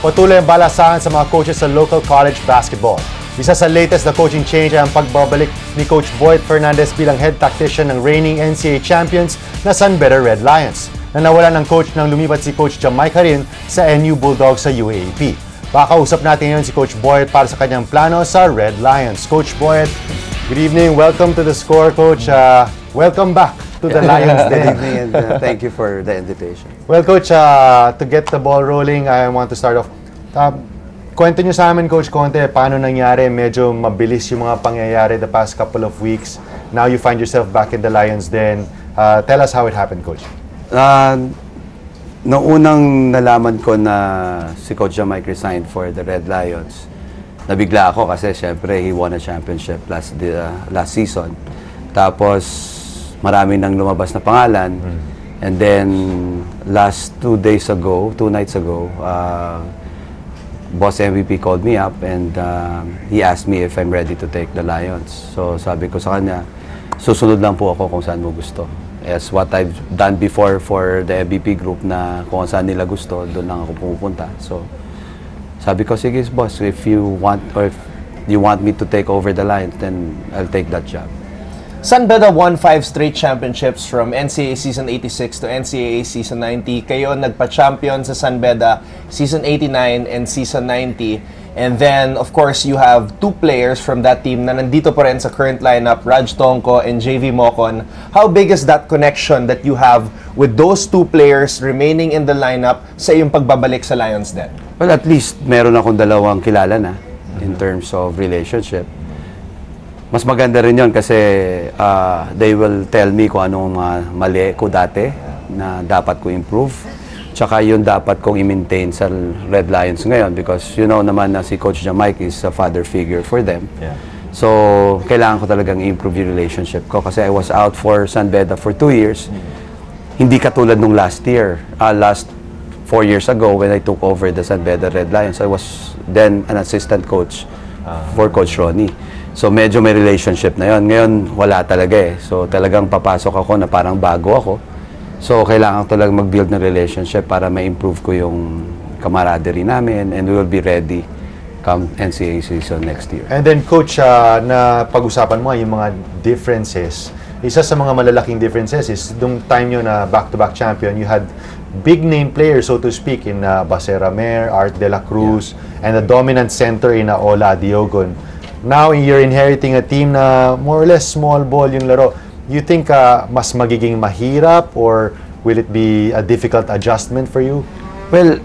Patuloy ang balasahan sa mga coaches sa local college basketball. Isa sa latest na coaching change ay ang pagbabalik ni Coach Boyet Fernandez bilang head tactician ng reigning NCAA champions na San Beda Red Lions, na nawalan ng coach nang lumipat si Coach Jamaica rin sa NU Bulldogs sa UAAP. Pakausap natin ngayon si Coach Boyet para sa kanyang plano sa Red Lions. Coach Boyet, good evening. Welcome to the Score, Coach. Welcome back to the Lions. Good evening, and thank you for the invitation. Well, Coach, to get the ball rolling, I want to start off. Kwento nyo sa amin, Coach, konti, paano nangyari? Medyo mabilis yung mga pangyayari the past couple of weeks. Now you find yourself back in the Lions then. Tell us how it happened, Coach. Noong unang nalaman ko na si Coach Jamaica resigned for the Red Lions, nabigla ako kasi syempre he won a championship last season. Tapos marami nang lumabas na pangalan. And then last 2 nights ago, Boss MVP called me up and he asked me if I'm ready to take the Lions. So sabi ko sa kanya, susunod lang po ako kung saan mo gusto. As what I've done before for the MVP group na kung saan nila gusto, doon lang ako pumupunta. So sabi ko, sige boss, if you want me to take over the Lions, then I'll take that job. San Beda won 5 straight championships from NCAA Season 86 to NCAA Season 90. Kayo nagpa-champion sa San Beda Season 89 and Season 90. And then, of course, you have 2 players from that team na nandito pa rin sa current lineup, Raj Tongko and JV Mocon. How big is that connection that you have with those 2 players remaining in the lineup sa iyong pagbabalik sa Lions then? Well, at least meron akong dalawang kilala na in terms of relationship. Mas maganda rin yun kasi they will tell me kung anong mali ko dati na dapat ko improve. Tsaka yun dapat kong i-maintain sa Red Lions ngayon because you know naman na si Coach Jamaica is a father figure for them. Yeah. So, kailangan ko talagang i-improve yung relationship ko kasi I was out for San Beda for 2 years. Hindi katulad nung last 4 years ago when I took over the San Beda Red Lions. I was then an assistant coach for Coach Ronnie. So medyo may relationship na yon. Ngayon wala talaga eh. So talagang papasok ako na parang bago ako. So kailangan ko talagang mag-build ng relationship para ma-improve ko yung camaraderie namin and we will be ready come NCAA season next year. And then Coach, na pag-usapan mo yung mga differences. Isa sa mga malalaking differences is nung time nyo na back-to-back champion, you had big name players so to speak in Basera Mer, Art De La Cruz, and a dominant center in Ola Diogon. Now, you're inheriting a team na more or less small ball yung laro. You think mas magiging mahirap or will it be a difficult adjustment for you? Well,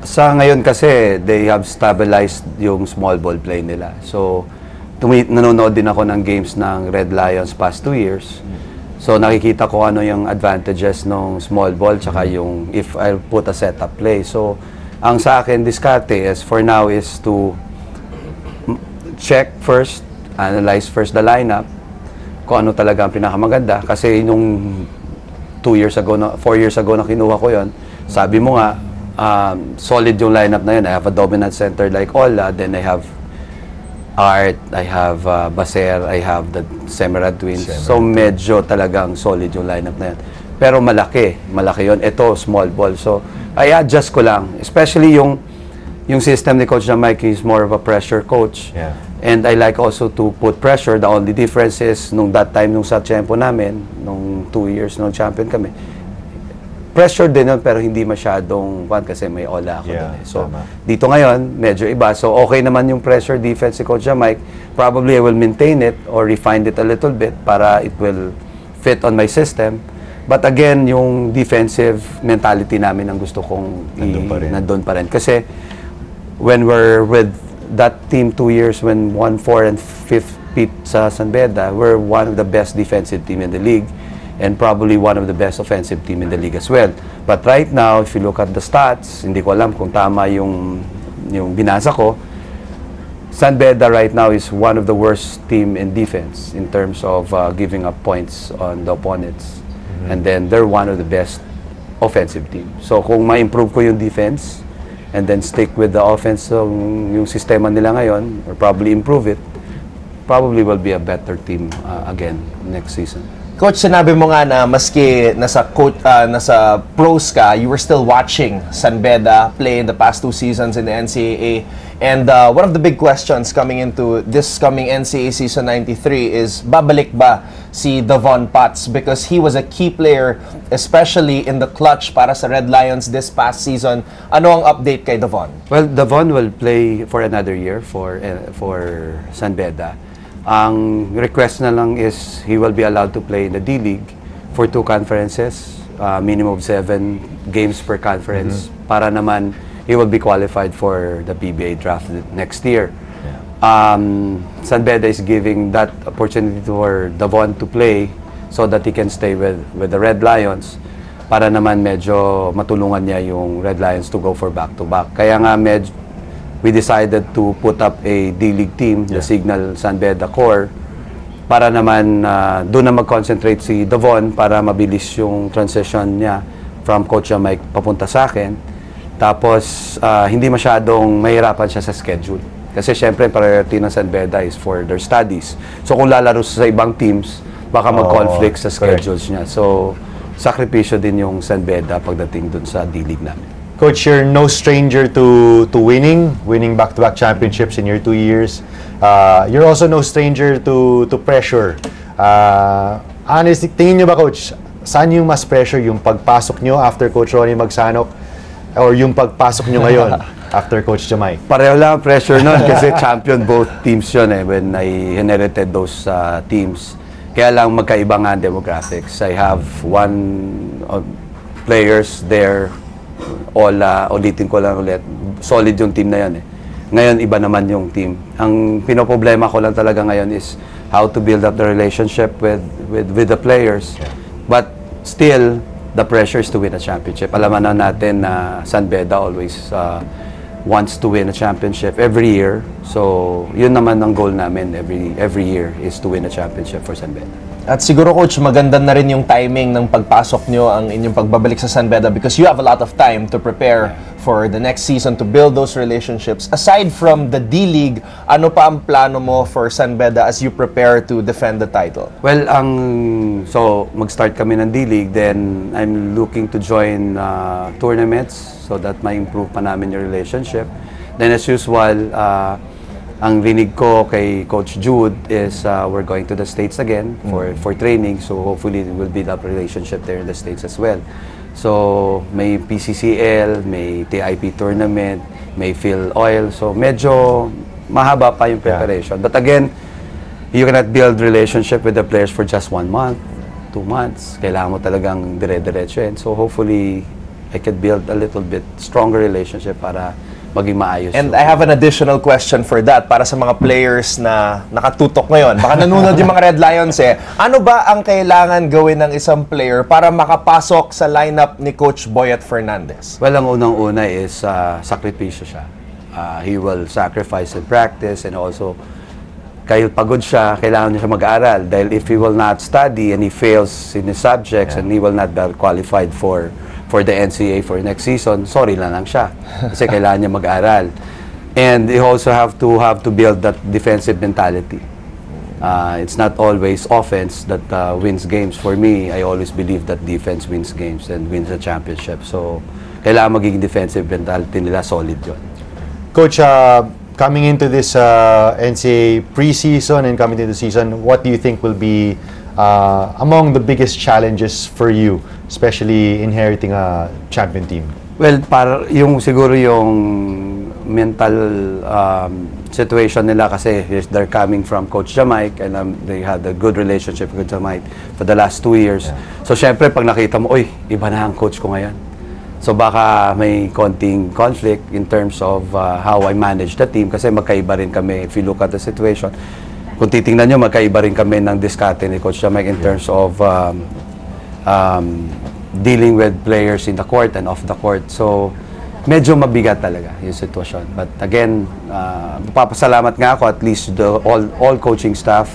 sa ngayon kasi, they have stabilized yung small ball play nila. So, nanonood din ako ng games ng Red Lions past 2 years. So, nakikita ko ano yung advantages ng small ball tsaka yung if I'll put a setup play. So, ang sa akin, diskarte is for now is to check first, analyze first the lineup, kung ano talaga ang pinakamaganda. Kasi nung 4 years ago na kinuha ko yon, sabi mo nga, solid yung lineup na yun. I have a dominant center like Ola, then I have Art, I have Baser, I have the Semerad Twins. So medyo talagang solid yung lineup na yun. Pero malaki yun. Ito, small ball. So I adjust ko lang, especially yung system ni Coach Jamaica is more of a pressure coach. Yeah. And I like also to put pressure. The only difference is, nung sa tempo namin, nung 2 years nung champion kami, pressure din yun, pero hindi masyadong kasi may Ola ako doon. So, dito ngayon, medyo iba. So, okay naman yung pressure defense si Coach Jamaica. Probably I will maintain it or refine it a little bit para it will fit on my system. But again, yung defensive mentality namin ang gusto kong nandun pa rin. Kasi, when we're with that team 2 years when won 4 and 5th beat sa San Beda, we're one of the best defensive team in the league and probably one of the best offensive team in the league as well. But right now, if you look at the stats, hindi ko alam kung tama yung binasa ko, San Beda right now is one of the worst team in defense in terms of giving up points on the opponents. And then they're one of the best offensive team. So kung ma-improve ko yung defense, and then stick with the offense yung sistema nila ngayon, or probably improve it, probably will be a better team again next season. Coach, sinabi mo nga na maski nasa pros ka, you were still watching San Beda play in the past 2 seasons in the NCAA. And one of the big questions coming into this coming NCAA season 93 is, babalik ba si Davon Potts? Because he was a key player, especially in the clutch para sa Red Lions this past season. Ano ang update kay Davon? Well, Davon will play for another year for San Beda. Ang request na lang is he will be allowed to play in the D-League for 2 conferences, minimum of 7 games per conference, para naman he will be qualified for the PBA draft next year. San Beda is giving that opportunity for Davon to play so that he can stay with the Red Lions, para naman medyo matulungan niya yung Red Lions to go for back-to-back. Kaya nga we decided to put up a D-League team, the Signal San Beda Core, para naman doon na mag-concentrate si Davon para mabilis yung transition niya from Coach Mike papunta sa akin. Tapos, hindi masyadong mahirapan siya sa schedule. Kasi syempre, priority ng San Beda is for their studies. So, kung lalaro sa ibang teams, baka mag-conflict sa schedules niya. So, sakripisyo din yung San Beda pagdating dun sa D-League namin. Coach, you're no stranger to winning back-to-back championships in your 2 years. You're also no stranger to pressure. Honestly, tingin nyo ba, Coach, saan yung mas pressure? Yung pagpasok nyo after Coach Ronnie Magsanok, or yung pagpasok nyo ngayon after Coach Jamai? Pareho lang ang pressure nun kasi champion both teams yun when I inherited those teams. Kaya lang magkaiba nga ang demographics. I have one players there, ulitin ko lang ulit, solid yung team na yun Ngayon, iba naman yung team. Ang pinoproblema ko lang talaga ngayon is how to build up the relationship with the players. But still, the pressure is to win a championship. Alaman na natin na San Beda always wants to win a championship every year. So, yun naman ang goal namin every year is to win a championship for San Beda. At siguro, Coach, maganda na rin yung timing ng pagpasok nyo, ang inyong pagbabalik sa San Beda, because you have a lot of time to prepare for the next season, to build those relationships. Aside from the D-League, ano pa ang plano mo for San Beda as you prepare to defend the title? Well, so mag-start kami ng D-League, then I'm looking to join tournaments so that ma-improve pa namin yung relationship. Then as usual, ang rinig ko kay Coach Jude is we're going to the States again for training, so hopefully we'll build up a relationship there in the States as well. So may PCCL, may TIP tournament, may Phil Oil, so medyo mahaba pa yung preparation. But again, you cannot build relationship with the players for just 1 month, 2 months. Kailangan mo talagang dire-diretso yan. So hopefully I can build a little bit stronger relationship para maging maayos. And I have an additional question for that para sa mga players na nakatutok ngayon. Baka nanonood yung mga Red Lions Ano ba ang kailangan gawin ng isang player para makapasok sa lineup ni Coach Boyet Fernandez? Well, ang unang-una is sakripisyo siya. He will sacrifice in practice, and also kahit pagod siya, kailangan niya siya mag-aaral. Dahil if he will not study and he fails in his subjects and he will not be qualified for the NCAA for next season, sorry lang siya. Kasi kailangan niya mag-aral. And you also have to build that defensive mentality. It's not always offense that wins games. For me, I always believe that defense wins games and wins a championship. So, kailangan magiging defensive mentality nila solid yun. Coach, coming into this NCAA preseason and coming into the season, what do you think will be among the biggest challenges for you, especially inheriting a champion team? Well, siguro yung mental situation nila, kasi they're coming from Coach Jamike, and they had a good relationship with Jamike for the last 2 years. So, syempre, pag nakita mo, iba na ang coach ko ngayon. So, baka may konting conflict in terms of how I manage the team, kasi magkaiba rin kami if you look at the situation. Kung titingnan nyo, magkaiba rin kami ng diskarte ni Coach Jamike in terms of dealing with players in the court and off the court. So, medyo mabigat talaga yung sitwasyon. But again, papasalamat nga ako, at least all coaching staff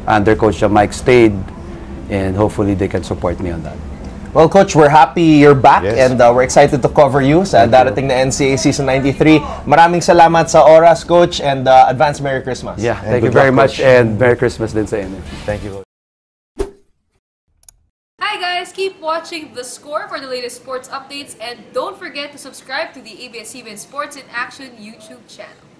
under Coach Jamike stayed, and hopefully they can support me on that. Well, Coach, we're happy you're back, and we're excited to cover you sa darating na NCAA Season 93. Maraming salamat sa oras, Coach, and advance Merry Christmas. Yeah, thank you very much, and Merry Christmas din sa inyo. Thank you, Coach. guys, keep watching The Score for the latest sports updates, and don't forget to subscribe to the ABS-CBN Sports in Action YouTube channel.